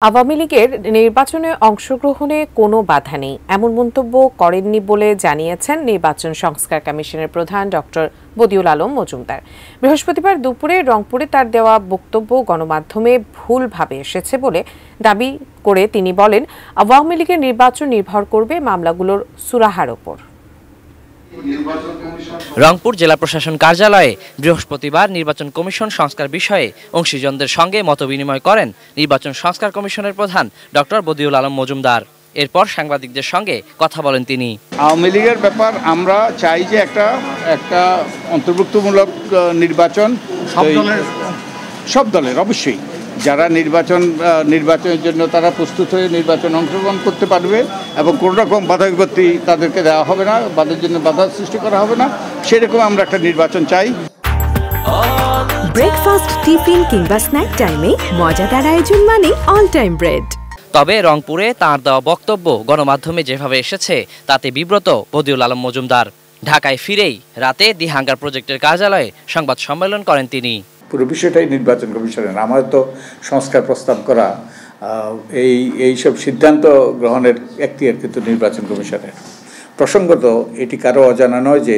আওয়ামী লীগের নির্বাচনে অংশগ্রহণে কোনো বাধা নেই এমন মন্তব্য করেননি বলে জানিয়েছেন নির্বাচন সংস্কার কমিশনের প্রধান ডক্টর বদিউল আলম মজুমদার। বৃহস্পতিবার দুপুরে রংপুরে তার দেওয়া বক্তব্য গণমাধ্যমে ভুলভাবে এসেছে বলে দাবি করে তিনি বলেন, আওয়ামী লীগের নির্বাচন নির্ভর করবে মামলাগুলোর সুরাহার ওপর। রংপুর জেলা প্রশাসন কার্যালয়ে বৃহস্পতিবার নির্বাচন কমিশন সংস্কার বিষয়ে অংশীজনদের সঙ্গে মতবিনিময় করেন নির্বাচন সংস্কার কমিশনের প্রধান ডক্টর বদিউল আলম মজুমদার। এরপর সাংবাদিকদের সঙ্গে কথা বলেন তিনি। আওয়ামী লীগের ব্যাপার আমরা চাই যে একটা অন্তর্ভুক্তমূলক নির্বাচন সব দলের অবশ্যই যারা নির্বাচনের জন্য তারা প্রস্তুত হয়ে নির্বাচন অংশগ্রহণ করতে পারবে এবং কোনো রকম বাধা বিপত্তি তাদেরকে দেওয়া হবে না, বাধার জন্য বাধা সৃষ্টি করা হবে না, সেরকম আমরা একটা নির্বাচন চাই। ব্রেকফাস্ট, টিফিন কিংবা স্ন্যাক টাইমে মজাদার আয়োজন মানে অল টাইম ব্রেড। তবে রংপুরে তাঁর দেওয়া বক্তব্য গণমাধ্যমে যেভাবে এসেছে তাতে বিব্রত বদিউল আলম মজুমদার। ঢাকায় ফিরেই রাতে দি হাঙ্গার প্রজেক্টের কার্যালয়ে সংবাদ সম্মেলন করেন তিনি। পুরো বিষয়টাই নির্বাচন কমিশনের, আমার তো সংস্কার প্রস্তাব করা, এইসব সিদ্ধান্ত গ্রহণের এখতিয়ার কিন্তু নির্বাচন কমিশনের। প্রসঙ্গত এটি কারো অজানা নয় যে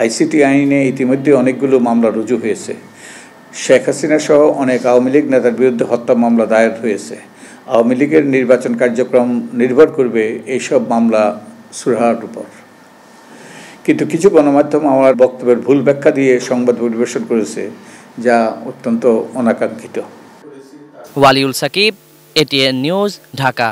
আইসিটি আইনে ইতিমধ্যে অনেকগুলো মামলা রুজু হয়েছে। শেখ হাসিনা সহ অনেক আওয়ামী লীগ নেতার বিরুদ্ধে হত্যা মামলা দায়ের হয়েছে। আওয়ামী লীগের নির্বাচন কার্যক্রম নির্ভর করবে এইসব মামলা সুরাহার উপর। কিন্তু কিছু গণমাধ্যম আমার বক্তব্যের ভুল ব্যাখ্যা দিয়ে সংবাদ পরিবেশন করেছে, যা অত্যন্ত অনাকাঙ্ক্ষিত। Waliul Sakib, ATN news, Dhaka.